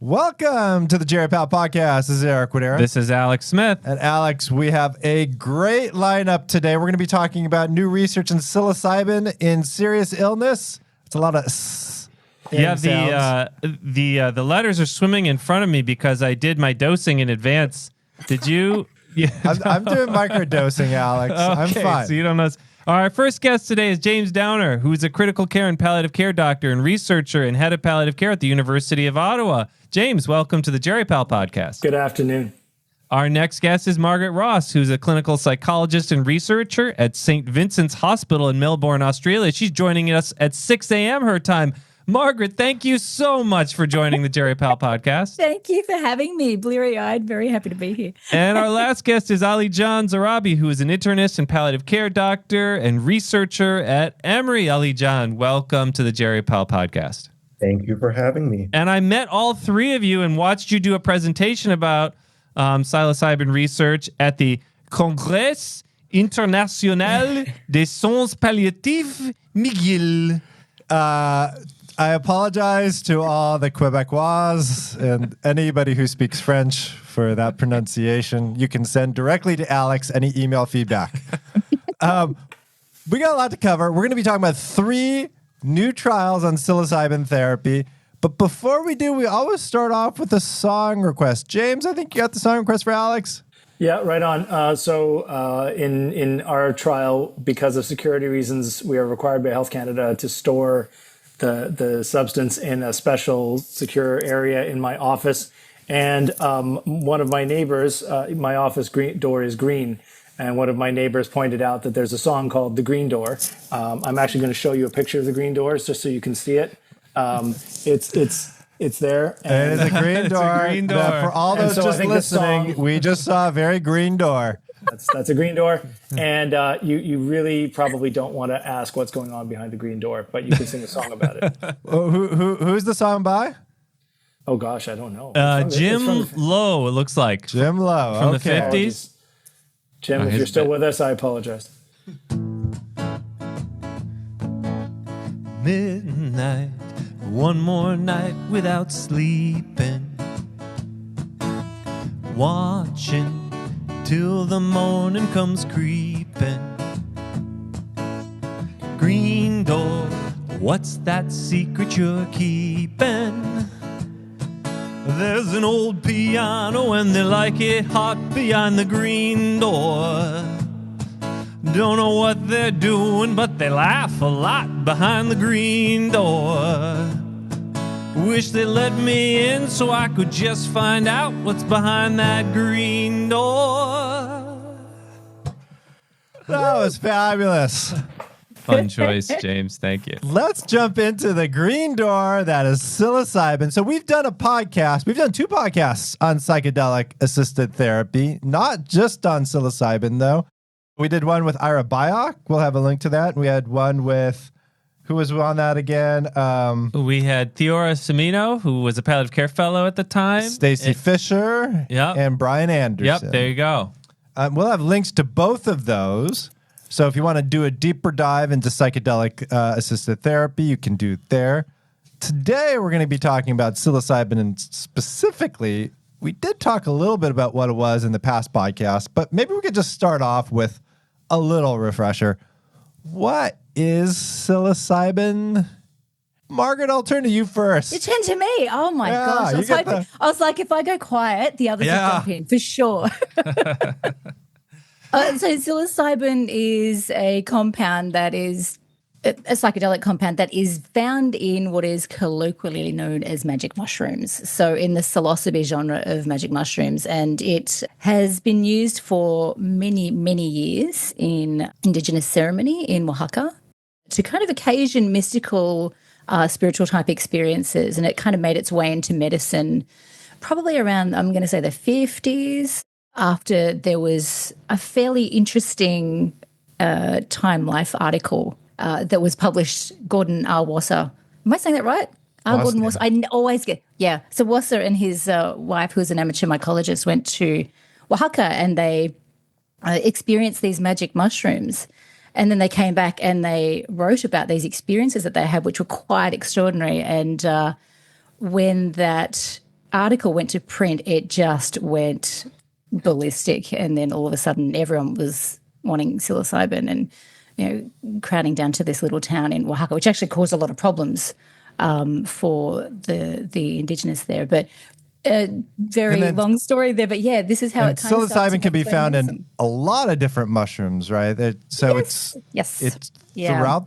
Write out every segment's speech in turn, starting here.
Welcome to the Jerry Pal Podcast. This is Eric Widera. This is Alex Smith. And Alex, we have a great lineup today. We're going to be talking about new research in psilocybin in serious illness. It's a lot of the letters are swimming in front of me because I did my dosing in advance. Did you? Yeah. I'm doing microdosing, Alex. Okay, I'm fine. So you don't know. Our first guest today is James Downar, who is a critical care and palliative care doctor and researcher and head of palliative care at the University of Ottawa. James, welcome to the Jerry Pal Podcast. Good afternoon. Our next guest is Margaret Ross, who's a clinical psychologist and researcher at St. Vincent's Hospital in Melbourne, Australia. She's joining us at 6 a.m. her time. Margaret, thank you so much for joining the Jerry Pal Podcast. Thank you for having me. Bleary-eyed, very happy to be here. And our last guest is John Zarrabi, who is an internist and palliative care doctor and researcher at Emory. John, welcome to the Jerry Pal Podcast. Thank you for having me. And I met all three of you and watched you do a presentation about psilocybin research at the Congrès International des Soins Palliatifs McGill. I apologize to all the Quebecois and anybody who speaks French for that pronunciation. You can send directly to Alex any email feedback. We got a lot to cover. We're going to be talking about 3 new trials on psilocybin therapy. But before we do, we always start off with a song request. James, I think you got the song request for Alex. Yeah, right on. In our trial, because of security reasons, we are required by Health Canada to store the substance in a special secure area in my office. And one of my neighbors, my office door is green. And one of my neighbors pointed out that there's a song called The Green Door. I'm actually going to show you a picture of the green doors just so you can see it. It's there. And it is a green door. A green door. For all those just listening, we just saw a very green door. That's a green door. And you really probably don't want to ask what's going on behind the green door, but you can sing a song about it. Who's the song by? Oh, gosh, I don't know. Jim Lowe, it looks like. Jim Lowe. From okay. the 50s. Jim, if you're still with us, I apologize. Midnight, one more night without sleeping, watching till the morning comes creeping. Green door, what's that secret you're keeping? There's an old piano and they like it hot behind the green door. Don't know what they're doing, but they laugh a lot behind the green door. Wish they let me in so I could just find out what's behind that green door. That was fabulous. Fun choice, James. Thank you. Let's jump into the green door that is psilocybin. So we've done a podcast. We've done 2 podcasts on psychedelic-assisted therapy, not just on psilocybin, though. We did one with Ira Byock. We'll have a link to that. We had one with, who was on that again? We had Theora Cimino, who was a palliative care fellow at the time. Stacy Fischer. Yep. And Brian Anderson. Yep, there you go. We'll have links to both of those. So if you want to do a deeper dive into psychedelic assisted therapy, you can do it there. Today, we're going to be talking about psilocybin, and specifically, we did talk a little bit about what it was in the past podcast, but maybe we could just start off with a little refresher. What is psilocybin? Margaret, I'll turn to you first. You turn to me. Oh my gosh. I was like, if I go quiet, the others will jump in for sure. So psilocybin is a compound that is a psychedelic compound that is found in what is colloquially known as magic mushrooms. So in the psilocybe genre of magic mushrooms, and it has been used for many, many years in indigenous ceremony in Oaxaca to kind of occasion mystical, spiritual type experiences. And it kind of made its way into medicine probably around, I'm going to say, the 50s, after there was a fairly interesting Time Life article that was published. Gordon R. Wasser. Am I saying that right? Gordon Wasser. I always get, yeah. So Wasser and his wife, who was an amateur mycologist, went to Oaxaca and they experienced these magic mushrooms. And then they came back and they wrote about these experiences that they had, which were quite extraordinary. And when that article went to print, it just went ballistic. And then all of a sudden, everyone was wanting psilocybin and, crowding down to this little town in Oaxaca, which actually caused a lot of problems for the indigenous there. But very long story there. But yeah, this is how it kind of psilocybin can be found in a lot of different mushrooms, right? It's throughout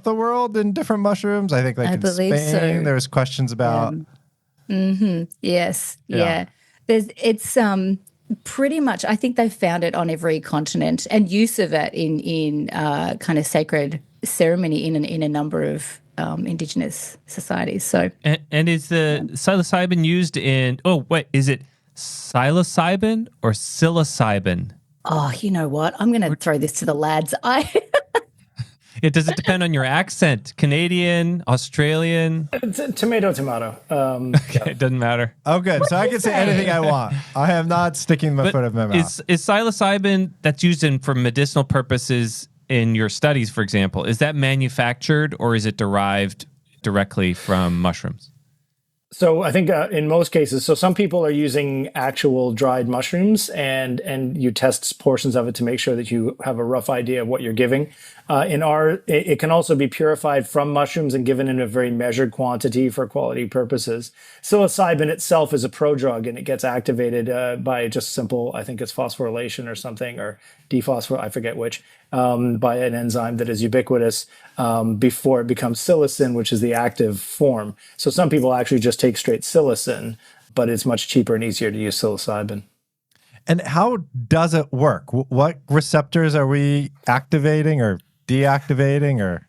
the world in different mushrooms. I think in believe Spain, so. There's questions about. Yes. Yeah. It's pretty much, I think they've found it on every continent, and use of it in kind of sacred ceremony in a number of indigenous societies. So, and is the psilocybin used in? Oh, wait, is it psilocybin or psilocybin? Oh, you know what? I'm going to throw this to the lads. Does it depend on your accent? Canadian, Australian? Tomato. Okay, it doesn't matter. Oh, good. So I can say anything I want. I am not sticking my foot in my mouth. Is psilocybin that's used for medicinal purposes in your studies, for example, is that manufactured or is it derived directly from mushrooms? So I think in most cases, so some people are using actual dried mushrooms, and you test portions of it to make sure that you have a rough idea of what you're giving. It can also be purified from mushrooms and given in a very measured quantity for quality purposes. Psilocybin itself is a prodrug, and it gets activated by just simple, I think it's phosphorylation or something, or dephosphorylation, I forget which, by an enzyme that is ubiquitous before it becomes psilocin, which is the active form. So some people actually just take straight psilocin, but it's much cheaper and easier to use psilocybin. And how does it work? What receptors are we activating or deactivating, or?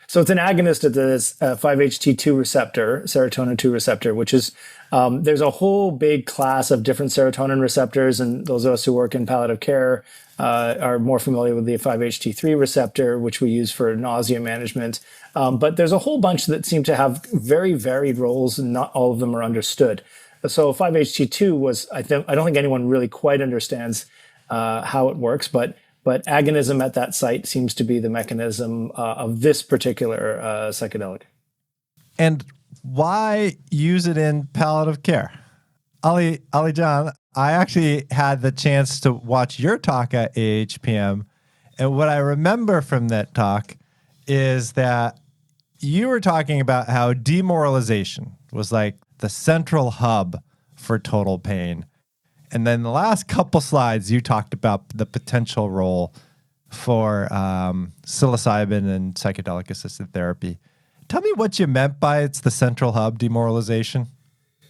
So it's an agonist of this 5-HT2 receptor, serotonin 2 receptor, which is, there's a whole big class of different serotonin receptors. And those of us who work in palliative care are more familiar with the 5-HT3 receptor, which we use for nausea management. But there's a whole bunch that seem to have very varied roles, and not all of them are understood. So 5-HT2 was, I don't think anyone really quite understands how it works, but agonism at that site seems to be the mechanism of this particular psychedelic. And why use it in palliative care? Ali John, I actually had the chance to watch your talk at AHPM, and what I remember from that talk is that you were talking about how demoralization was like the central hub for total pain. And then the last couple slides, you talked about the potential role for psilocybin and psychedelic-assisted therapy. Tell me what you meant by it's the central hub, demoralization.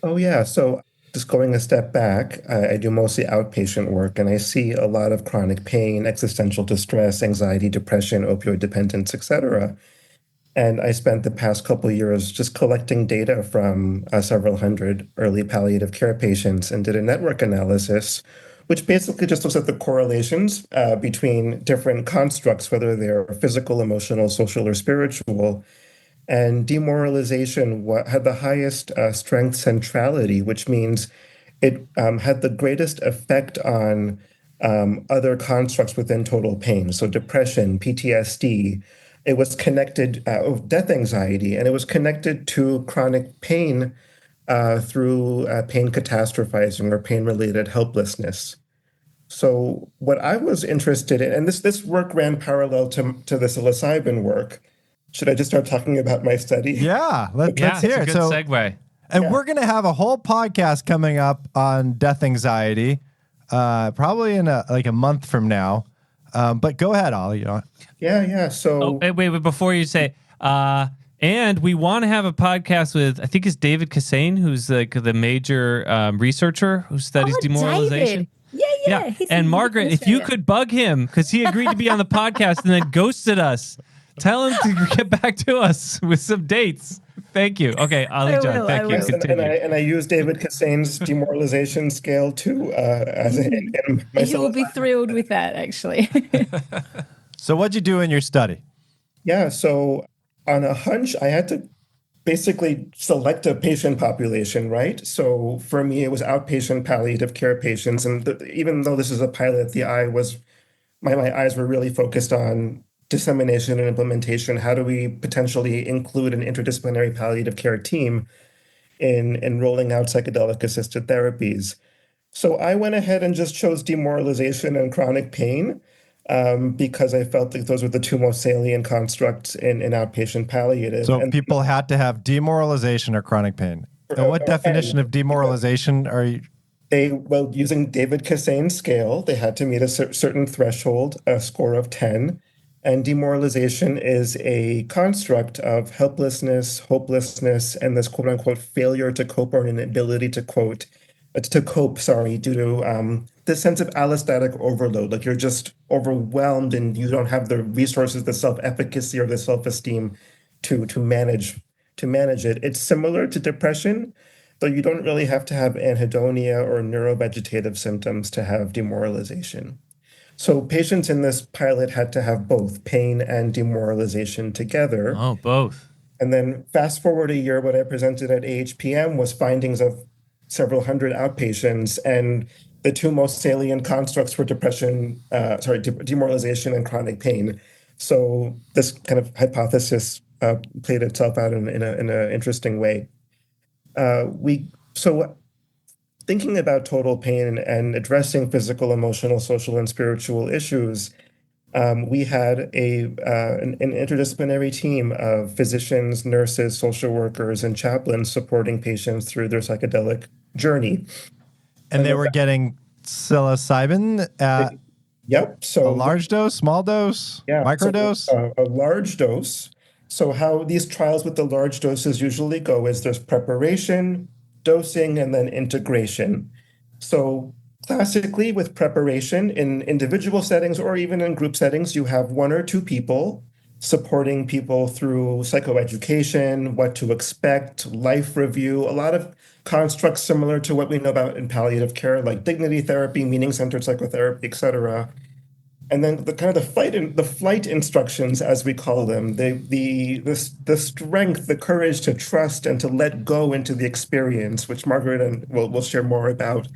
Oh, yeah. So just going a step back, I do mostly outpatient work, and I see a lot of chronic pain, existential distress, anxiety, depression, opioid dependence, etc. And I spent the past couple of years just collecting data from several hundred early palliative care patients and did a network analysis, which basically just looks at the correlations between different constructs, whether they're physical, emotional, social, or spiritual. And demoralization had the highest strength centrality, which means it had the greatest effect on other constructs within total pain. So depression, PTSD. It was connected, death anxiety, and it was connected to chronic pain through pain catastrophizing or pain-related helplessness. So what I was interested in, and this work ran parallel to the psilocybin work. Should I just start talking about my study? Yeah, let's hear it. It's a good segue. And we're going to have a whole podcast coming up on death anxiety, probably in a month from now. But go ahead, Ollie. Yeah. So wait, before you say, and we want to have a podcast with, I think it's David Kassane, who's like the major researcher who studies demoralization. David. Yeah. And Margaret, if you could bug him, because he agreed to be on the podcast and then ghosted us. Tell him to get back to us with some dates. Thank you. Okay, Ali John, thank you. Continue. And I use David Kassane's demoralization scale too. He will be thrilled with that, actually. So what'd you do in your study? Yeah, so on a hunch, I had to basically select a patient population, right? So for me, it was outpatient palliative care patients. And even though this is a pilot, my eyes were really focused on dissemination and implementation. How do we potentially include an interdisciplinary palliative care team in rolling out psychedelic-assisted therapies. So I went ahead and just chose demoralization and chronic pain because I felt like those were the two most salient constructs in outpatient palliative. So And people had to have demoralization or chronic pain. And what definition of demoralization are you? Using David Cassane's scale, they had to meet a certain threshold, a score of 10. And demoralization is a construct of helplessness, hopelessness, and this quote unquote failure to cope or an inability to cope, due to this sense of allostatic overload. Like you're just overwhelmed and you don't have the resources, the self-efficacy or the self-esteem to manage it. It's similar to depression, though you don't really have to have anhedonia or neurovegetative symptoms to have demoralization. So patients in this pilot had to have both pain and demoralization together. Oh, both. And then fast forward a year, what I presented at AHPM was findings of several hundred outpatients, and the two most salient constructs were demoralization and chronic pain. So this kind of hypothesis played itself out in an interesting way. So thinking about total pain and addressing physical, emotional, social, and spiritual issues, we had an interdisciplinary team of physicians, nurses, social workers, and chaplains supporting patients through their psychedelic journey. And they were getting psilocybin at Yep. So a large dose, small dose, microdose? So, a large dose. So how these trials with the large doses usually go is there's preparation, dosing, and then integration. So classically with preparation in individual settings or even in group settings, you have one or two people supporting people through psychoeducation, what to expect, life review, a lot of constructs similar to what we know about in palliative care, like dignity therapy, meaning-centered psychotherapy, et cetera. And then the flight instructions, as we call them, the strength, the courage to trust and to let go into the experience, which Margaret will share more about.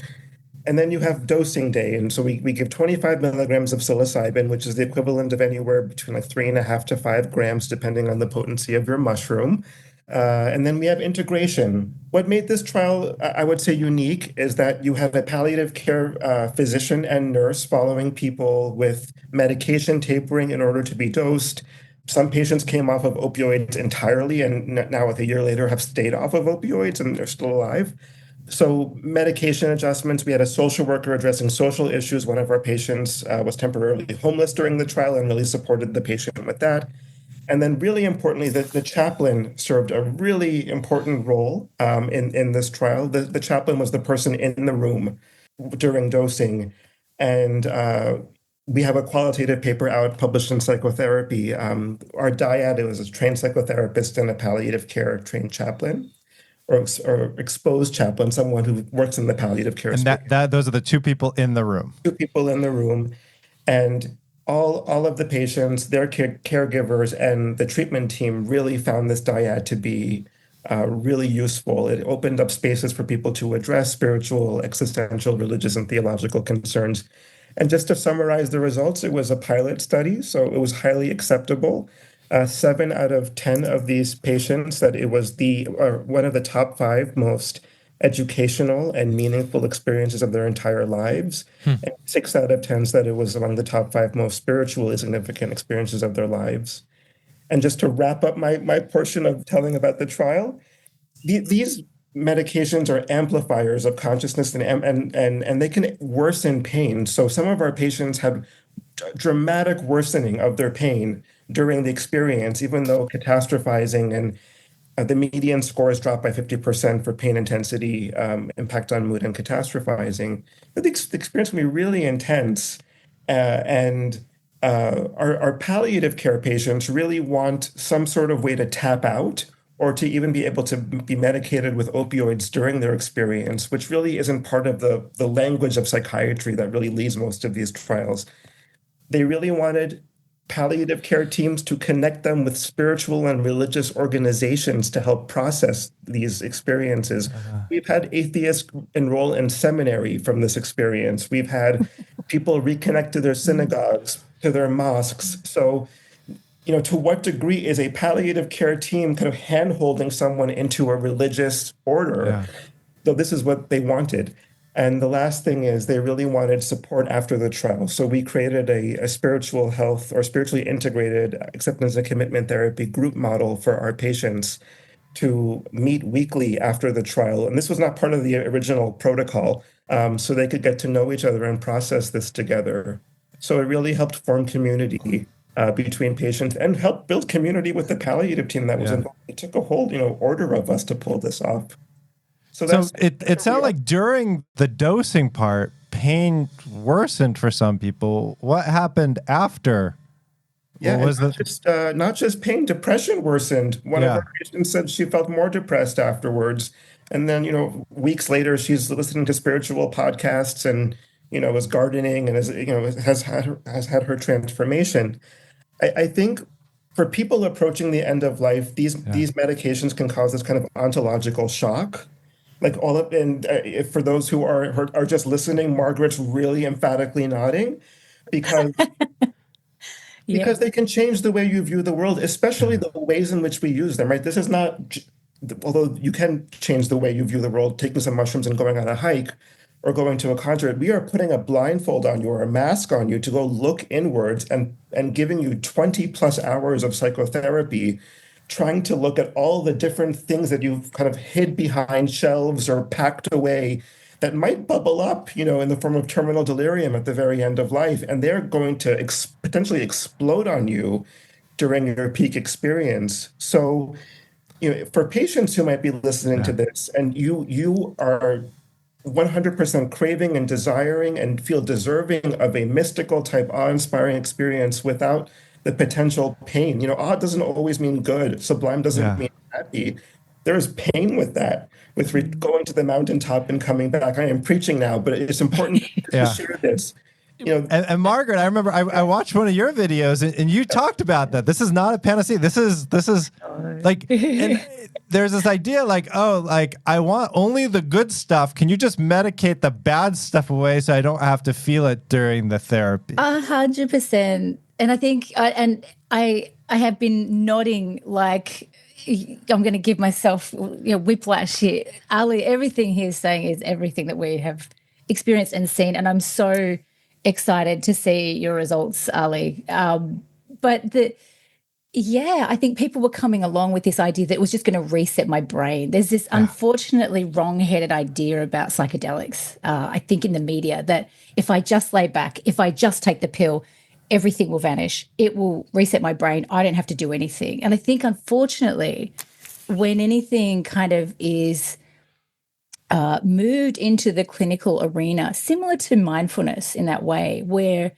And then you have dosing day. And so we give 25 milligrams of psilocybin, which is the equivalent of anywhere between like 3.5 to 5 grams, depending on the potency of your mushroom. And then we have integration. What made this trial, I would say, unique is that you have a palliative care physician and nurse following people with medication tapering in order to be dosed. Some patients came off of opioids entirely and now, a year later, have stayed off of opioids and they're still alive. So medication adjustments, we had a social worker addressing social issues. One of our patients was temporarily homeless during the trial and really supported the patient with that. And then really importantly, the chaplain served a really important role in this trial. The chaplain was the person in the room during dosing. And we have a qualitative paper out published in Psychotherapy. Our dyad, it was a trained psychotherapist and a palliative care trained chaplain. Or exposed chaplain, someone who works in the palliative care space. And those are the two people in the room. Two people in the room, and all of the patients, their caregivers, and the treatment team really found this dyad to be really useful. It opened up spaces for people to address spiritual, existential, religious, and theological concerns. And just to summarize the results, it was a pilot study, so it was highly acceptable. 7 out of 10 of these patients that it was one of the top 5 most educational and meaningful experiences of their entire lives. And 6 out of 10 said it was among the top 5 most spiritually significant experiences of their lives. And just to wrap up my portion of telling about the trial, these medications are amplifiers of consciousness and they can worsen pain. So some of our patients had dramatic worsening of their pain during the experience, even though catastrophizing and the median scores dropped by 50% for pain intensity, impact on mood, and catastrophizing. But the experience can be really intense. And our palliative care patients really want some sort of way to tap out or to even be able to be medicated with opioids during their experience, which really isn't part of the language of psychiatry that really leads most of these trials. They really wanted palliative care teams to connect them with spiritual and religious organizations to help process these experiences. We've had atheists enroll in seminary from this experience. We've had people reconnect to their synagogues, to their mosques. So to what degree is a palliative care team kind of hand-holding someone into a religious order? Yeah. So this is what they wanted. And the last thing is they really wanted support after the trial. So we created a spiritual health or spiritually integrated acceptance and commitment therapy group model for our patients to meet weekly after the trial. And this was not part of the original protocol, so they could get to know each other and process this together. So it really helped form community between patients and helped build community with the palliative team that was involved. It took a whole, order of us to pull this off. So it sounded like during the dosing part, pain worsened for some people. What happened after? Yeah, was not just pain, depression worsened. One of our patients said she felt more depressed afterwards. And then, weeks later, she's listening to spiritual podcasts and, is gardening and has had her transformation. I think for people approaching the end of life, these medications can cause this kind of ontological shock. Like if for those who are just listening, Margaret's really emphatically nodding because because they can change the way you view the world, especially the ways in which we use them, right? This is not, although you can change the way you view the world, taking some mushrooms and going on a hike or going to a concert, we are putting a blindfold on you or a mask on you to go look inwards and giving you 20 plus hours of psychotherapy, trying to look at all the different things that you've kind of hid behind shelves or packed away that might bubble up, in the form of terminal delirium at the very end of life. And they're going to potentially explode on you during your peak experience. So, for patients who might be listening to this and you are 100% craving and desiring and feel deserving of a mystical type awe-inspiring experience without the potential pain. Awe doesn't always mean good. Sublime doesn't mean happy. There's pain with that, with going to the mountaintop and coming back. I am preaching now, but it's important to share this. And Margaret, I remember I watched one of your videos and you talked about that. This is not a panacea. This is like, and there's this idea like, I want only the good stuff. Can you just medicate the bad stuff away so I don't have to feel it during the therapy? 100%. And I think, I have been nodding like I'm going to give myself whiplash here. Ali, everything he's saying is everything that we have experienced and seen. And I'm so excited to see your results, Ali. I think people were coming along with this idea that it was just going to reset my brain. There's this unfortunately wrong-headed idea about psychedelics, I think in the media, that if I just lay back, if I just take the pill, everything will vanish. It will reset my brain. I don't have to do anything. And I think, unfortunately, when anything kind of is moved into the clinical arena, similar to mindfulness in that way, where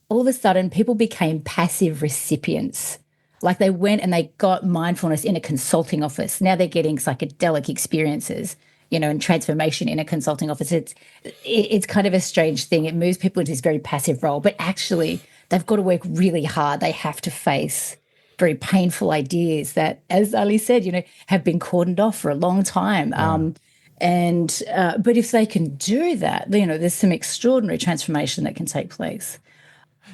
all of a sudden people became passive recipients. Like they went and they got mindfulness in a consulting office. Now they're getting psychedelic experiences, and transformation in a consulting office. It's kind of a strange thing. It moves people into this very passive role, but actually they've got to work really hard. They have to face very painful ideas that, as Ali said, have been cordoned off for a long time. But if they can do that, there's some extraordinary transformation that can take place.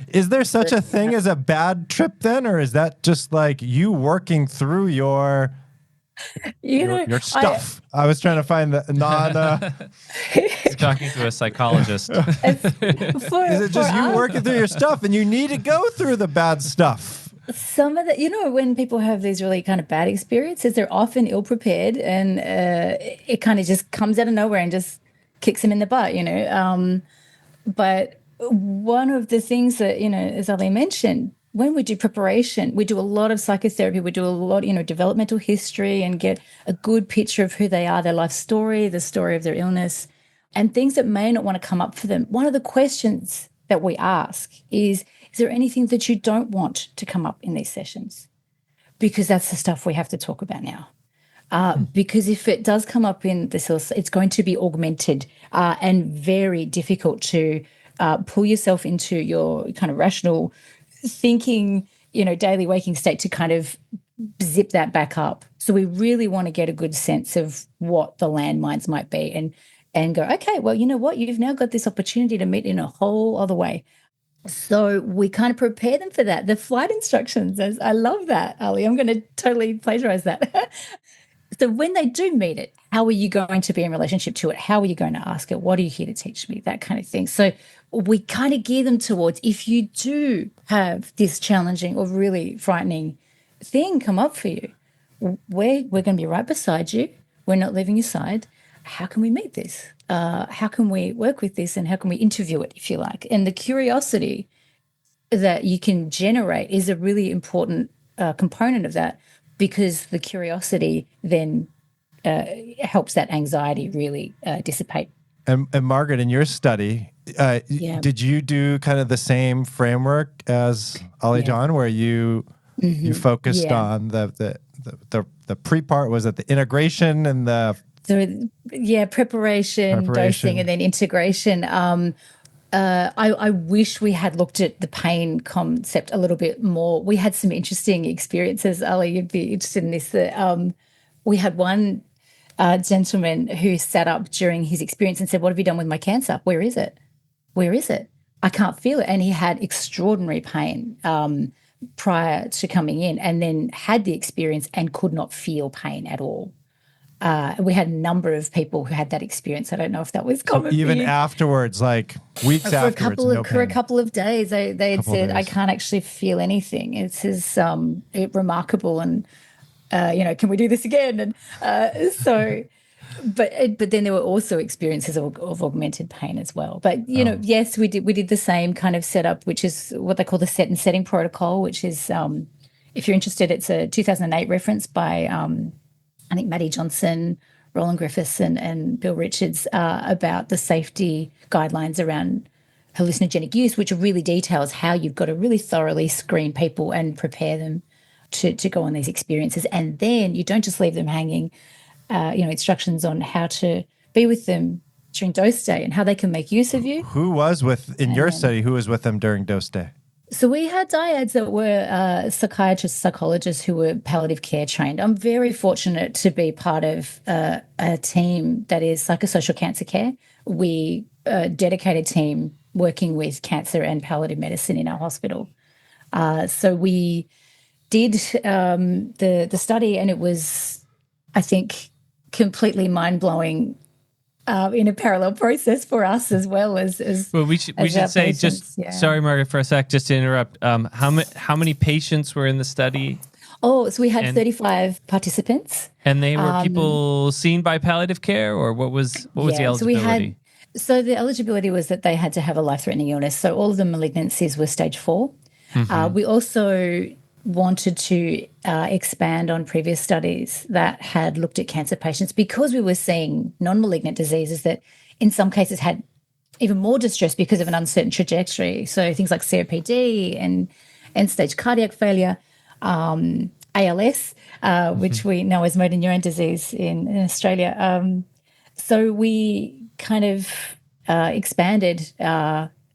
Is there such a thing as a bad trip then, or is that just like you working through your stuff? I was trying to find the He's talking to a psychologist. Is it just you working through your stuff and you need to go through the bad stuff? Some of the, when people have these really kind of bad experiences, they're often ill prepared and it kind of just comes out of nowhere and just kicks them in the butt, But one of the things that, as Ali mentioned, when we do preparation, we do a lot of psychotherapy, we do a lot, developmental history and get a good picture of who they are, their life story, the story of their illness, and things that may not want to come up for them. One of the questions that we ask is there anything that you don't want to come up in these sessions? Because that's the stuff we have to talk about now. Because if it does come up in this, it's going to be augmented and very difficult to pull yourself into your kind of rational thinking, daily waking state to kind of zip that back up. So we really want to get a good sense of what the landmines might be and go, okay, well, you know what? You've now got this opportunity to meet in a whole other way. So we kind of prepare them for that. The flight instructions, as I love that, Ali. I'm going to totally plagiarize that. So when they do meet it, how are you going to be in relationship to it? How are you going to ask it? What are you here to teach me? That kind of thing. So we kind of gear them towards, if you do have this challenging or really frightening thing come up for you, we're going to be right beside you. We're not leaving your side. How can we meet this? How can we work with this? And how can we interview it, if you like? And the curiosity that you can generate is a really important component of that, because the curiosity then helps that anxiety really dissipate. And Margaret, in your study, did you do kind of the same framework as Ali John, where you focused on the pre-part? Was it the integration and the preparation, dosing, and then integration? I wish we had looked at the pain concept a little bit more. We had some interesting experiences. Ali, you'd be interested in this. We had one gentleman who sat up during his experience and said, "What have you done with my cancer? Where is it? Where is it? I can't feel it." And he had extraordinary pain prior to coming in, and then had the experience and could not feel pain at all. We had a number of people who had that experience. I don't know if that was common. Even afterwards, like weeks afterwards, for a couple of days, they had said, "I can't actually feel anything." It's remarkable, and can we do this again? And but then there were also experiences of augmented pain as well. But yes, we did the same kind of setup, which is what they call the set and setting protocol, which is, if you're interested, it's a 2008 reference by I think Maddie Johnson, Roland Griffiths, and Bill Richards, about the safety guidelines around hallucinogenic use, which really details how you've got to really thoroughly screen people and prepare them to go on these experiences. And then you don't just leave them hanging, instructions on how to be with them during dose day and how they can make use of you. Who was in your study, who was with them during dose day? So we had dyads that were psychiatrists, psychologists who were palliative care trained. I'm very fortunate to be part of a team that is psychosocial cancer care. We a dedicated team working with cancer and palliative medicine in our hospital. So we did the study, and it was, I think, completely mind-blowing in a parallel process for us as well as well, we should say patients. Sorry, Margaret, for a sec, just to interrupt. How many patients were in the study? Oh, so we had 35 participants, and they were people seen by palliative care, or what was the eligibility? So the eligibility was that they had to have a life-threatening illness. So all of the malignancies were stage 4. Mm-hmm. We also wanted to expand on previous studies that had looked at cancer patients, because we were seeing non-malignant diseases that in some cases had even more distress because of an uncertain trajectory. So things like COPD and end-stage cardiac failure, ALS, which we know as motor neurone disease in Australia. So we kind of expanded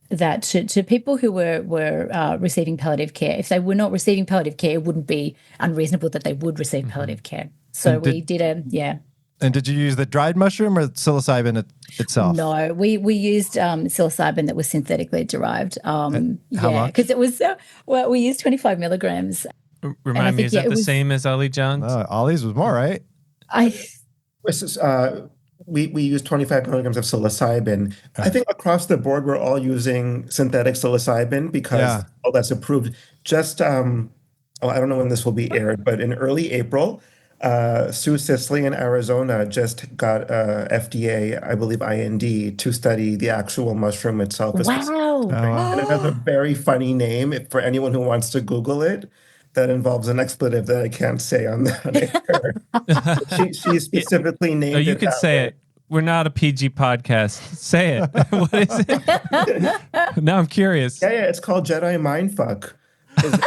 that to people who were receiving palliative care. If they were not receiving palliative care, it wouldn't be unreasonable that they would receive palliative care. So we did And did you use the dried mushroom or psilocybin itself? No, we used psilocybin that was synthetically derived. How much? Because it was, we used 25 milligrams. Remind me, is that the same as Ali John's? Ali's was more, right? We use 25 milligrams of psilocybin. I think across the board, we're all using synthetic psilocybin because all that's approved. Just, I don't know when this will be aired, but in early April, Sue Sisley in Arizona just got FDA, I believe, IND to study the actual mushroom itself. Wow. And it has a very funny name for anyone who wants to Google it. That involves an expletive that I can't say on air. She specifically named it. No, you can say it. We're not a PG podcast. Say it. What is it? Now I'm curious. Yeah, it's called Jedi Mindfuck. That's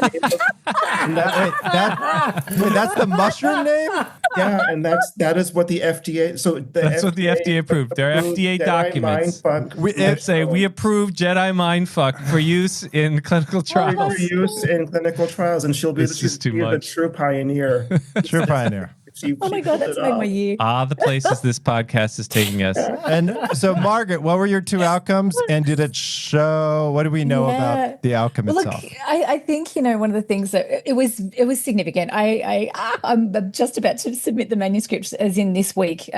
the mushroom name? Yeah, and that is what the FDA. So that's what the FDA approved. They're FDA documents. We approve Jedi Mindfuck for use in clinical trials. For use in clinical trials, and she'll be the true pioneer. True pioneer. Oh my God, that's made my year. The places this podcast is taking us. And so, Margaret, what were your two outcomes? And did it show? What do we know about the outcome itself? Look, I think one of the things that it was significant. I'm just about to submit the manuscript, as in this week.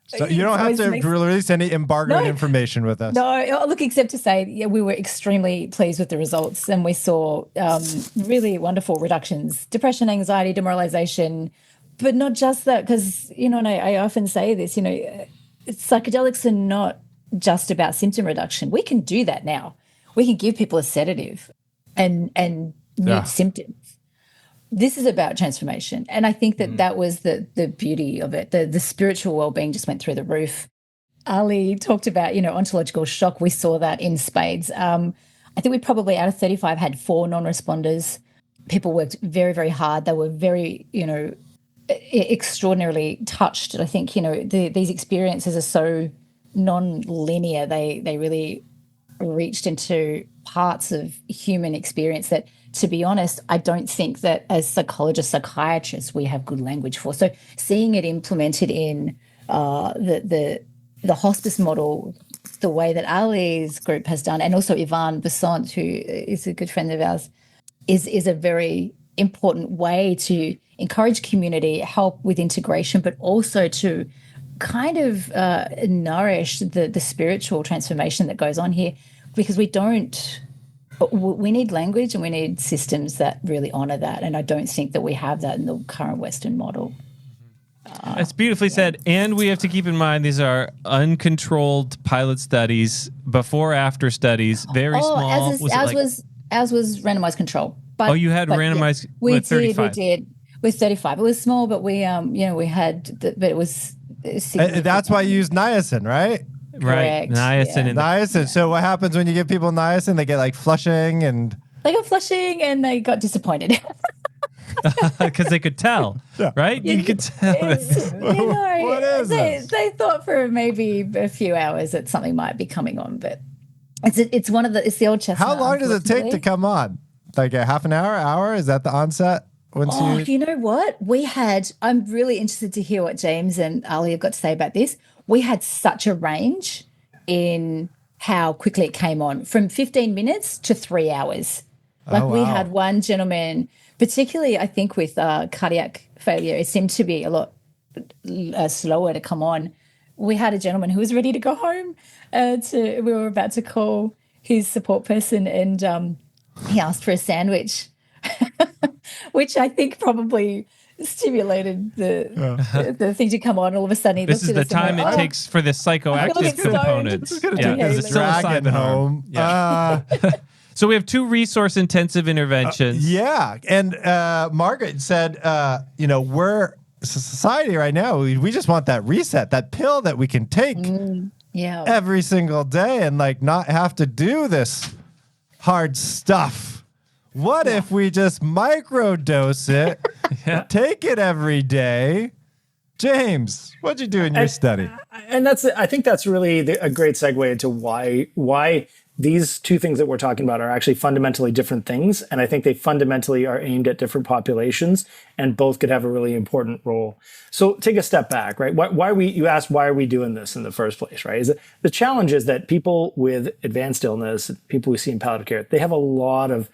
So you don't have to release any embargoed information with us. No, look, except to say, we were extremely pleased with the results, and we saw really wonderful reductions: depression, anxiety, demoralization. But not just that, because and I often say this, psychedelics are not just about symptom reduction. We can do that now. We can give people a sedative and mute symptoms. This is about transformation. And I think that was the beauty of it. The spiritual well-being just went through the roof. Ali talked about, ontological shock. We saw that in spades. I think we probably, out of 35, had 4 non-responders. People worked very, very hard. They were very, extraordinarily touched. I think, these experiences are so non-linear. They really reached into parts of human experience that, to be honest, I don't think that as psychologists, psychiatrists, we have good language for. So seeing it implemented in the hospice model, the way that Ali's group has done, and also Yvonne Besant, who is a good friend of ours, is a very important way to encourage community, help with integration, but also to kind of nourish the spiritual transformation that goes on here, because we need language and we need systems that really honor that. And I don't think that we have that in the current Western model. That's beautifully said. And we have to keep in mind, these are uncontrolled pilot studies, before-after studies, very small. As was randomized control. But, you had randomized with 35. We did with 35. It was small, but we had, but it was. That's why you use niacin, right? Right, niacin. Niacin. So what happens when you give people niacin? They get like flushing and... They got flushing and they got disappointed. Because they could tell, right? You could tell. What is this? They thought for maybe a few hours that something might be coming on, but it's the old chestnut. How long does it take to come on? Like a half an hour? Is that the onset? You know what? I'm really interested to hear what James and Ali have got to say about this. We had such a range in how quickly it came on, from 15 minutes to 3 hours. We had one gentleman, particularly I think with cardiac failure, it seemed to be a lot slower to come on. We had a gentleman who was ready to go home. We were about to call his support person, and he asked for a sandwich, which I think probably stimulated the thing to come on. All of a sudden, he this looked is at the time it takes for the psychoactive components. It's going to take a dragon home. So we have 2 resource-intensive interventions. And Margaret said, we're society right now. We just want that reset, that pill that we can take every single day and not have to do this hard stuff. What if we just microdose it, take it every day? James, what'd you do in your study? And I think that's really a great segue into why these 2 things that we're talking about are actually fundamentally different things. And I think they fundamentally are aimed at different populations, and both could have a really important role. So take a step back, right? You asked, why are we doing this in the first place, right? The challenge is that people with advanced illness, people we see in palliative care, they have a lot of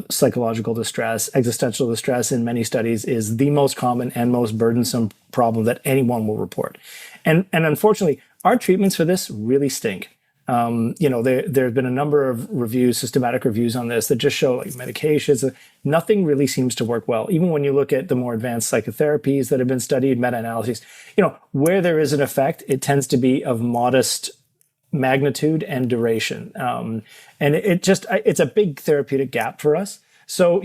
psychological distress. Existential distress in many studies is the most common and most burdensome problem that anyone will report. And unfortunately, our treatments for this really stink. There's been a number of reviews, systematic reviews on this that just show medications, nothing really seems to work well. Even when you look at the more advanced psychotherapies that have been studied, meta-analyses, where there is an effect, it tends to be of modest magnitude and duration. And it's a big therapeutic gap for us. So,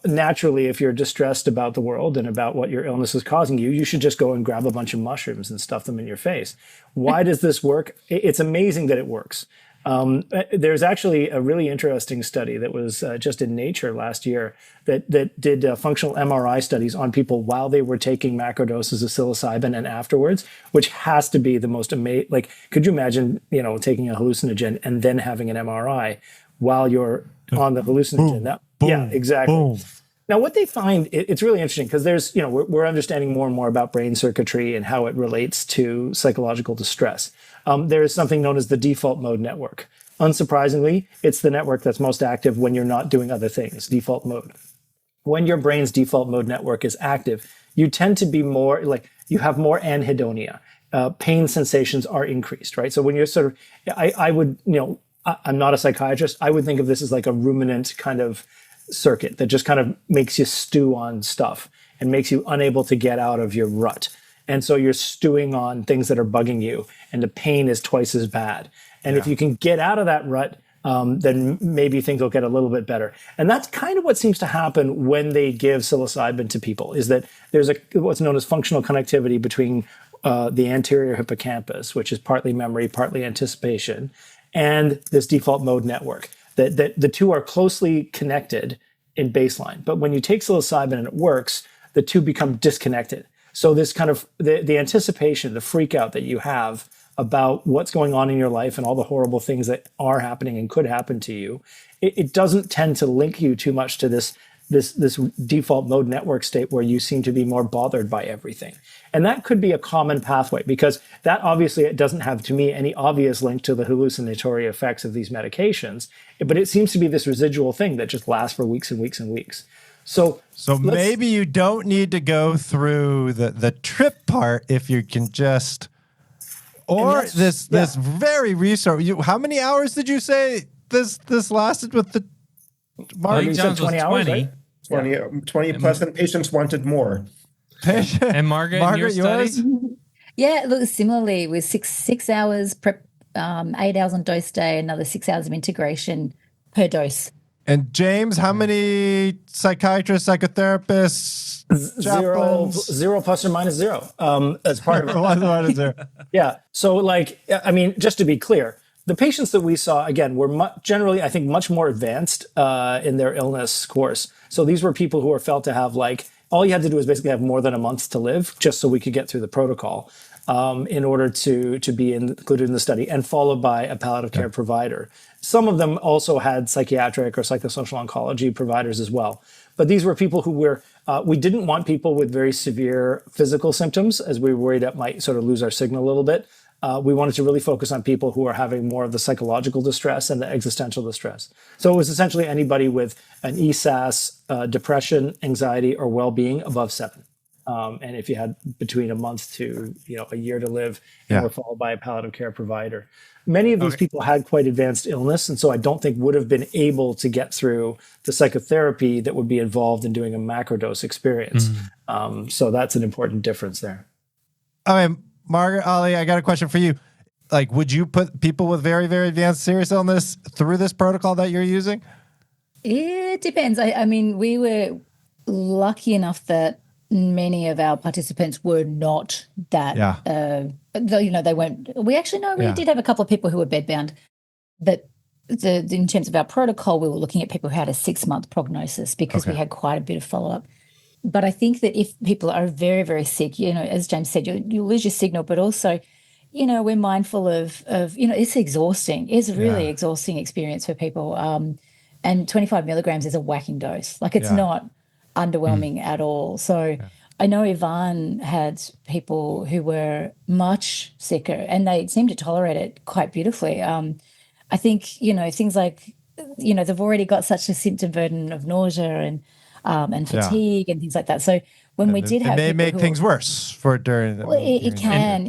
naturally, if you're distressed about the world and about what your illness is causing you, you should just go and grab a bunch of mushrooms and stuff them in your face. Why does this work? It's amazing that it works. There's actually a really interesting study that was just in Nature last year that did functional MRI studies on people while they were taking macrodoses of psilocybin and afterwards, which has to be the most amazing. Could you imagine, taking a hallucinogen and then having an MRI while you're on the hallucinogen? Boom, yeah, exactly. Boom. Now, what they find, it's really interesting because there's, we're understanding more and more about brain circuitry and how it relates to psychological distress. There is something known as the default mode network. Unsurprisingly, it's the network that's most active when you're not doing other things, default mode. When your brain's default mode network is active, you tend to be more you have more anhedonia. Pain sensations are increased, right? So when you're sort of, I would, I'm not a psychiatrist. I would think of this as like a ruminant kind of circuit that just kind of makes you stew on stuff and makes you unable to get out of your rut. And so you're stewing on things that are bugging you, and the pain is twice as bad. And if you can get out of that rut, then maybe things will get a little bit better. And that's kind of what seems to happen when they give psilocybin to people, is that there's what's known as functional connectivity between the anterior hippocampus, which is partly memory, partly anticipation, and this default mode network. That the two are closely connected in baseline. But when you take psilocybin and it works, the two become disconnected. So this kind of the anticipation, the freak out that you have about what's going on in your life and all the horrible things that are happening and could happen to you, it doesn't tend to link you too much to this default mode network state where you seem to be more bothered by everything. And that could be a common pathway, because that obviously it doesn't have, to me, any obvious link to the hallucinatory effects of these medications, but it seems to be this residual thing that just lasts for weeks and weeks and weeks. So maybe you don't need to go through the trip part if you can just, or this very research. How many hours did you say this lasted with the Margaret? John's 20 hours, 20. right? 20 plus, and patients wanted more. And Margaret, in your study? Yeah, look, similarly with six hours prep, 8 hours on dose day, another 6 hours of integration per dose. And James, how many psychiatrists, psychotherapists, Zero plus or minus zero as part of it. Yeah. So just to be clear, the patients that we saw, again, were generally, I think, much more advanced in their illness course. So these were people who were felt to have all you had to do was basically have more than a month to live, just so we could get through the protocol in order to be included in the study, and followed by a palliative care provider. Some of them also had psychiatric or psychosocial oncology providers as well. But these were people who we didn't want people with very severe physical symptoms, as we were worried that might sort of lose our signal a little bit. We wanted to really focus on people who are having more of the psychological distress and the existential distress. So it was essentially anybody with an ESAS, depression, anxiety, or well-being above 7. And if you had between a month to a year to live, and were followed by a palliative care provider. Many of these people had quite advanced illness, and so I don't think would have been able to get through the psychotherapy that would be involved in doing a macrodose experience. So that's an important difference there. All right, Margaret, Ali, I got a question for you. Would you put people with very, very advanced serious illness through this protocol that you're using? It depends. I mean, we were lucky enough that many of our participants were not that, they weren't. We did have a couple of people who were bedbound, but in terms of our protocol, we were looking at people who had a 6-month prognosis, because we had quite a bit of follow-up. But I think that if people are very, very sick, as James said, you lose your signal, but also, we're mindful of it's exhausting. It's a really exhausting experience for people. And 25 milligrams is a whacking dose. It's not underwhelming at all. So I know Ivan had people who were much sicker, and they seemed to tolerate it quite beautifully. I think, things like, they've already got such a symptom burden of nausea and fatigue and things like that. So when we did have, it may make things worse for during. It can,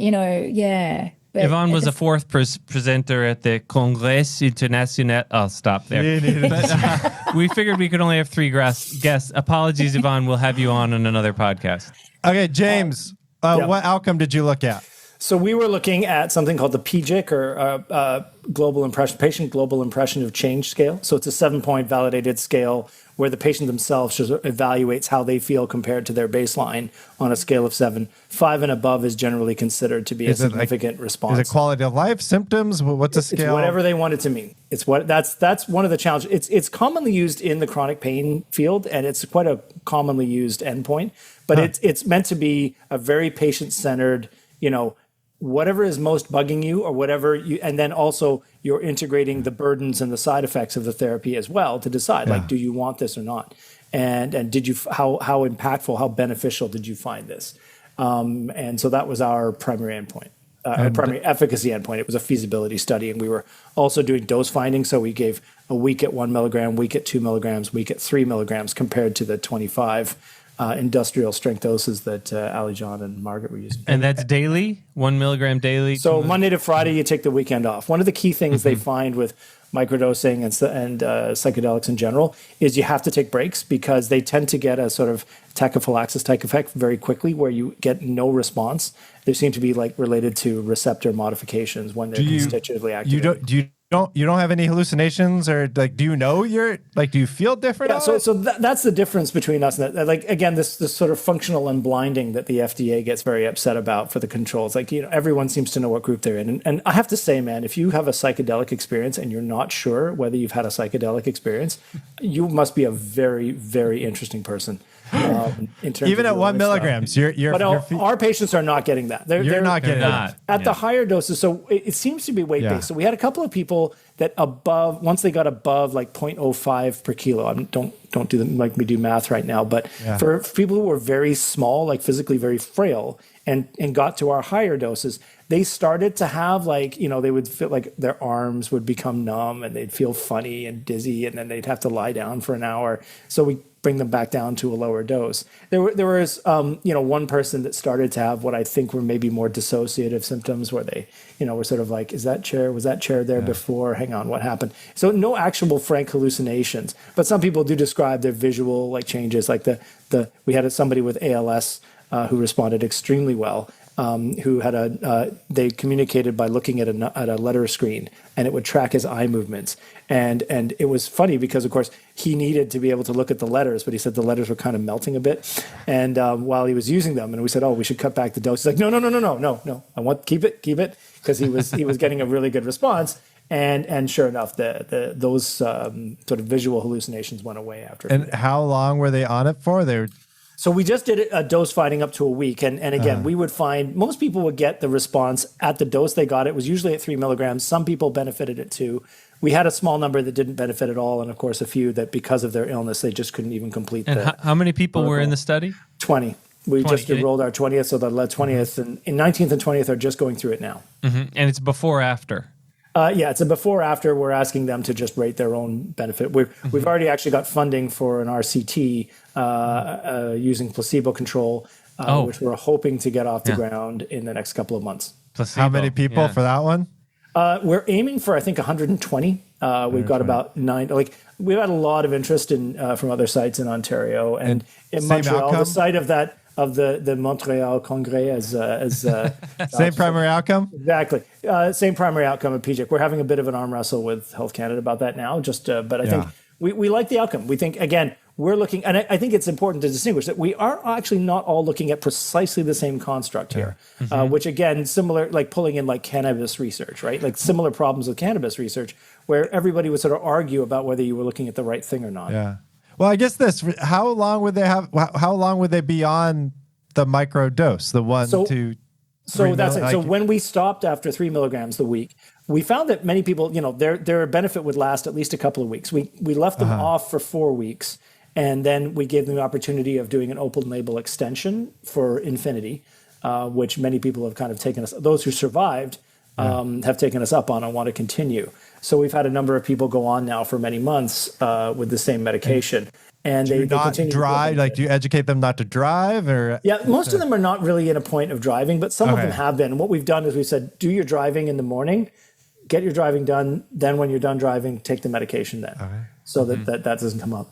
But Yvonne was a fourth presenter at the Congrès International. I'll stop there. But, we figured we could only have 3 guests. Apologies, Yvonne. We'll have you on another podcast. Okay, James, what outcome did you look at? So we were looking at something called the PGIC, or Patient Global Impression of Change scale. So it's a 7-point validated scale where the patient themselves just evaluates how they feel compared to their baseline on a scale of 7. 5 and above is generally considered to be a significant response. Is it quality of life, symptoms? What's a scale? It's whatever they want it to mean. That's one of the challenges. It's commonly used in the chronic pain field, and it's quite a commonly used endpoint. But it's meant to be a very patient-centered, whatever is most bugging you or whatever you, and then also you're integrating the burdens and the side effects of the therapy as well to decide, like, do you want this or not? And did you, how impactful, how beneficial did you find this? And so that was our primary endpoint. Our primary efficacy endpoint. It was a feasibility study, and we were also doing dose finding. So we gave a week at 1 milligram, week at 2 milligrams, week at 3 milligrams, compared to the 25 industrial strength doses that Ali, John, and Margaret were using. And that's daily, 1 milligram daily. So Monday to Friday, you take the weekend off. One of the key things they find with microdosing and psychedelics in general is you have to take breaks, because they tend to get a sort of tachyphylaxis type effect very quickly, where you get no response. They seem to be like related to receptor modifications when they're constitutively activated. You don't have any hallucinations, or like, do you know do you feel different? Yeah, so that's the difference between us and that. Like, again, this sort of functional unblinding that the FDA gets very upset about for the controls. Like, everyone seems to know what group they're in. And I have to say, man, if you have a psychedelic experience and you're not sure whether you've had a psychedelic experience, you must be a very, very interesting person. In terms even of at 1 milligrams, our patients are not getting that. They're not getting that at the higher doses. So it seems to be weight based. So we had a couple of people that once they got above like 0.05 per kilo. Don't do math right now, but for people who were very small, like physically very frail, and got to our higher doses, they started to have they would feel like their arms would become numb and they'd feel funny and dizzy, and then they'd have to lie down for an hour. So we bring them back down to a lower dose. There was one person that started to have what I think were maybe more dissociative symptoms, where they were sort of like, was that chair there before? Hang on, what happened? So no actual frank hallucinations, but some people do describe their visual changes, like we had somebody with ALS who responded extremely well. Who had they communicated by looking at a letter screen, and it would track his eye movements. And it was funny because, of course, he needed to be able to look at the letters, but he said the letters were kind of melting a bit. And while he was using them, and we said, we should cut back the dose. He's like, no. I want keep it, because he was getting a really good response. And sure enough, those sort of visual hallucinations went away after. And how long were they on it for? So we just did a dose finding up to a week. And again, we would find most people would get the response at the dose they got. It was usually at 3 milligrams. Some people benefited at 2. We had a small number that didn't benefit at all. And of course, a few that because of their illness, they just couldn't even complete how many people were in the study? 20. We 20. Just enrolled our 20th. So the 20th and 19th and 20th are just going through it now. Mm-hmm. And it's before, after. It's a before, after. We're asking them to just rate their own benefit. We've already actually got funding for an RCT using placebo control, which we're hoping to get off the ground in the next couple of months. Placebo. How many people for that one? We're aiming for, I think, 120. We've got about 9. We've had a lot of interest from other sites in Ontario and in Montreal. Outcome? The site of the Montreal Congrès as same primary outcome. Exactly, same primary outcome at PGIC. We're having a bit of an arm wrestle with Health Canada about that now. But I think we like the outcome. We think, again, we're looking, and I think it's important to distinguish that we are actually not all looking at precisely the same construct here, which again, similar, like pulling in like cannabis research, right? Like similar problems with cannabis research, where everybody would sort of argue about whether you were looking at the right thing or not. Yeah. Well, I guess how long would they be on the micro dose, the 1 to 3 So that's it. So when we stopped after 3 milligrams the week, we found that many people, their benefit would last at least a couple of weeks. We left them off for 4 weeks, and then we gave them the opportunity of doing an open label extension for infinity, which many people have kind of taken us. Those who survived have taken us up on and want to continue. So we've had a number of people go on now for many months with the same medication. And they not continue drive. Like, do you educate them not to drive, or? Yeah, most of them are not really in a point of driving, but some of them have been. And what we've done is we said, do your driving in the morning, get your driving done. Then when you're done driving, take the medication then, so that doesn't come up.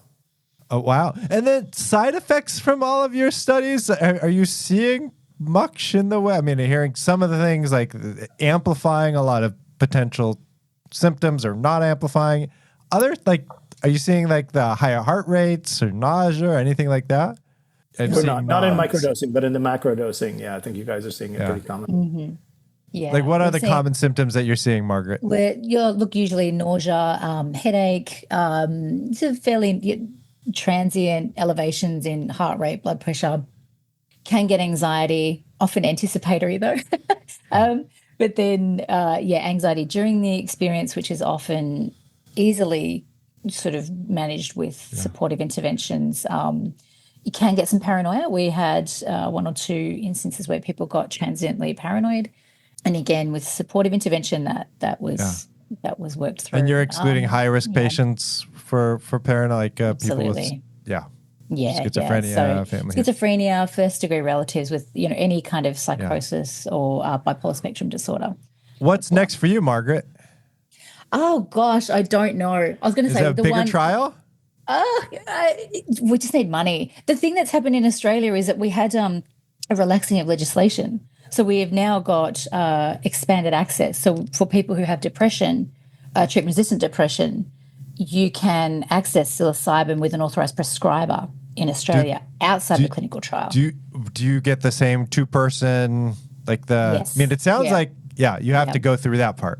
Oh wow! And then side effects from all of your studies. Are you seeing much in the way? I mean, hearing some of the things like amplifying a lot of potential symptoms or not amplifying. Are you seeing like the higher heart rates or nausea or anything like that? We're not in microdosing, but in the macrodosing. Yeah, I think you guys are seeing it pretty common. Mm-hmm. Yeah. Like, what are the common symptoms that you're seeing, Margaret? Usually nausea, headache, sort of fairly transient elevations in heart rate, blood pressure, can get anxiety, often anticipatory though. But then, anxiety during the experience, which is often easily sort of managed with supportive interventions. You can get some paranoia. We had one or two instances where people got transiently paranoid, and again with supportive intervention, that was worked through. And you're excluding high risk patients for paranoia, like people with schizophrenia, family. Schizophrenia, first degree relatives with any kind of psychosis or bipolar spectrum disorder. What's next for you, Margaret? Oh gosh, I don't know. I was going to say a bigger trial. We just need money. The thing that's happened in Australia is that we had a relaxing of legislation. So we have now got expanded access. So for people who have depression, treatment-resistant depression, you can access psilocybin with an authorised prescriber in Australia outside the clinical trial. Do you get the same 2-person, like the? Yes. I mean, it sounds like you have to go through that part.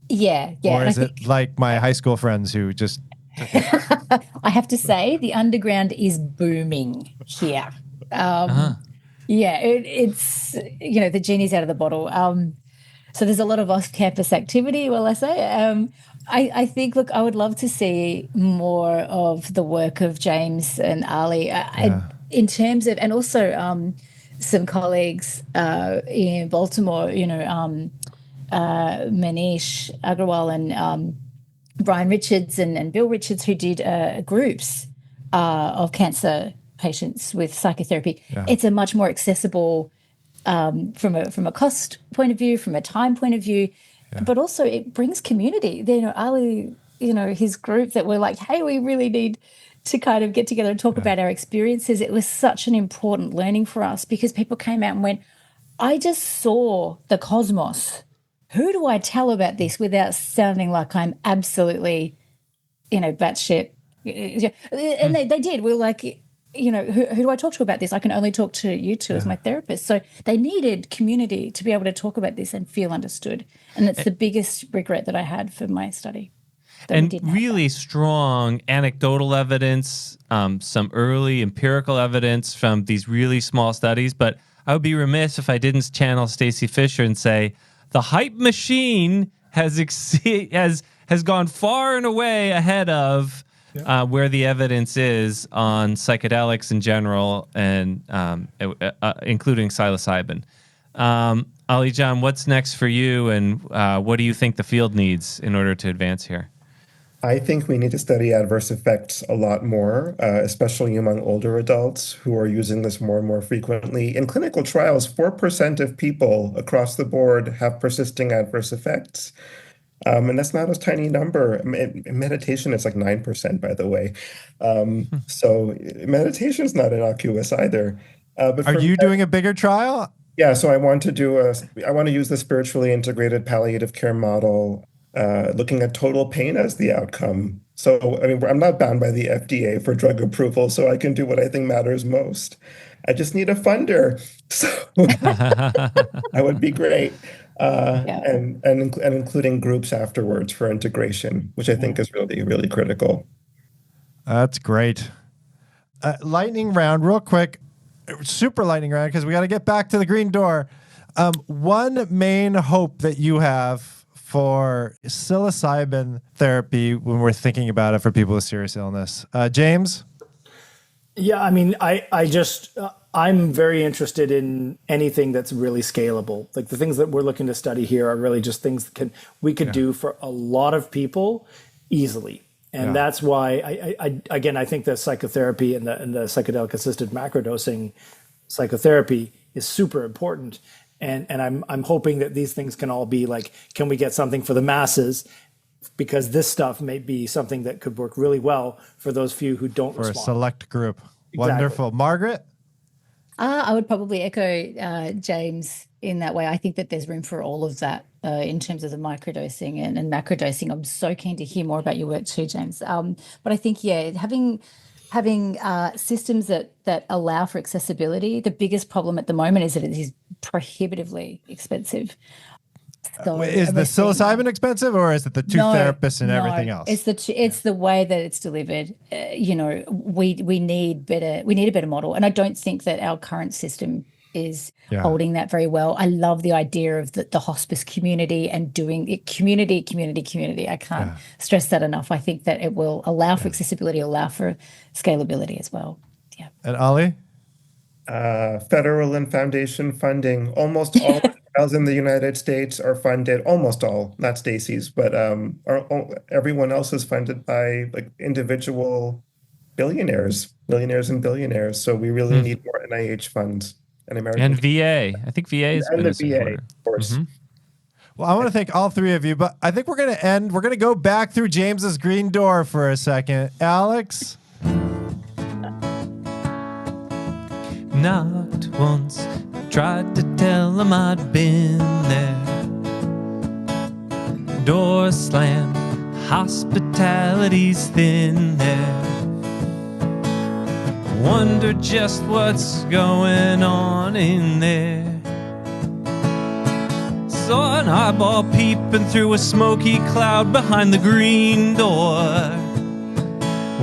Yeah. Or is it like my high school friends who just? I have to say, the underground is booming here. Yeah, it's the genie's out of the bottle. So there's a lot of off-campus activity. Will I say? I think. Look, I would love to see more of the work of James and Ali in terms of, and also some colleagues in Baltimore. Manish Agrawal and Brian Richards and Bill Richards, who did groups of cancer patients with psychotherapy. Yeah. It's a much more accessible from a cost point of view, from a time point of view, but also it brings community. Ali, his group that were like, hey, we really need to kind of get together and talk about our experiences. It was such an important learning for us because people came out and went, I just saw the cosmos. Who do I tell about this without sounding like I'm absolutely, batshit? And they did. We were like, who do I talk to about this? I can only talk to you two as my therapist. So they needed community to be able to talk about this and feel understood. And it's the biggest regret that I had for my study. And really strong anecdotal evidence, some early empirical evidence from these really small studies. But I would be remiss if I didn't channel Stacy Fischer and say, the hype machine has gone far and away ahead of where the evidence is on psychedelics in general, and including psilocybin. Ali John, what's next for you, and what do you think the field needs in order to advance here? I think we need to study adverse effects a lot more, especially among older adults who are using this more and more frequently. In clinical trials, 4% of people across the board have persisting adverse effects. And that's not a tiny number. In meditation, it's like 9%, by the way. So meditation is not innocuous either. But are you doing a bigger trial? Yeah, so I want to use the spiritually integrated palliative care model, looking at total pain as the outcome. So, I'm not bound by the FDA for drug approval, so I can do what I think matters most. I just need a funder. So that would be great. And including groups afterwards for integration, which I think is really, really critical. That's great. Lightning round, real quick. Super lightning round, because we got to get back to the green door. One main hope that you have for psilocybin therapy when we're thinking about it for people with serious illness. James? Yeah, I'm very interested in anything that's really scalable. Like the things that we're looking to study here are really just things that we could do for a lot of people easily. And that's why I think the psychotherapy and the psychedelic assisted macrodosing psychotherapy is super important. And I'm hoping that these things can all be like, can we get something for the masses? Because this stuff may be something that could work really well for those few who don't respond. For a select group. Exactly. Wonderful. Margaret? I would probably echo James in that way. I think that there's room for all of that in terms of the microdosing and macrodosing. I'm so keen to hear more about your work too, James. But I think, having systems that allow for accessibility. The biggest problem at the moment is that it is prohibitively expensive. So is the psilocybin expensive, or is it the two therapists and everything else? It's the way that it's delivered. We need a better model, and I don't think that our current system is holding that very well. I love the idea of the hospice community and doing it community. I can't stress that enough. I think that it will allow for accessibility, allow for scalability as well. Yeah. And Ali? Federal and foundation funding. Almost all the trials in the United States are funded, almost all, not Stacy's, but everyone else is funded by like individual millionaires and billionaires. So we really need more NIH funds and American And VA. I think VA has been a supporter. of course. Well, I want to thank all three of you, but I think we're going to end. We're going to go back through James's green door for a second. Alex? Knocked once, tried to tell him I'd been there. Door slammed, hospitality's thin there. Wonder just what's going on in there. Saw an eyeball peeping through a smoky cloud behind the green door.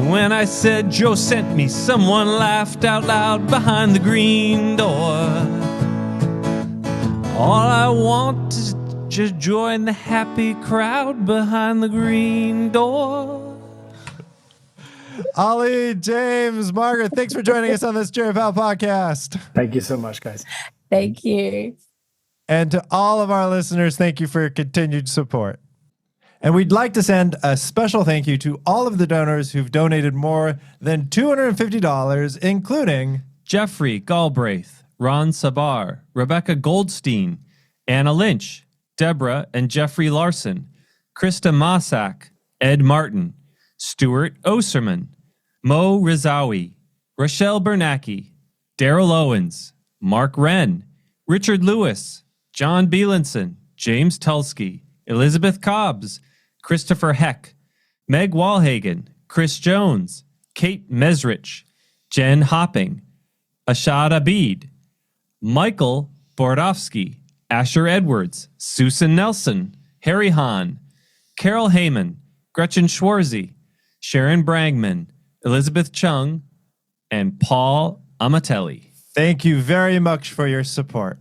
When I said Joe sent me, someone laughed out loud behind the green door. All I want is to join the happy crowd behind the green door. Ali, James, Margaret, thanks for joining us on this Jerry Powell podcast. Thank you so much, guys. Thank you. And to all of our listeners, thank you for your continued support. And we'd like to send a special thank you to all of the donors who've donated more than $250, including Jeffrey Galbraith, Ron Sabar, Rebecca Goldstein, Anna Lynch, Deborah and Jeffrey Larson, Krista Masak, Ed Martin, Stuart Oserman, Mo Rizawi, Rochelle Bernacki, Daryl Owens, Mark Wren, Richard Lewis, John Bielenson, James Tulsky, Elizabeth Cobbs, Christopher Heck, Meg Walhagen, Chris Jones, Kate Mesrich, Jen Hopping, Ashad Abid, Michael Bordofsky, Asher Edwards, Susan Nelson, Harry Hahn, Carol Heyman, Gretchen Schwarzy, Sharon Brangman, Elizabeth Chung, and Paul Amatelli. Thank you very much for your support.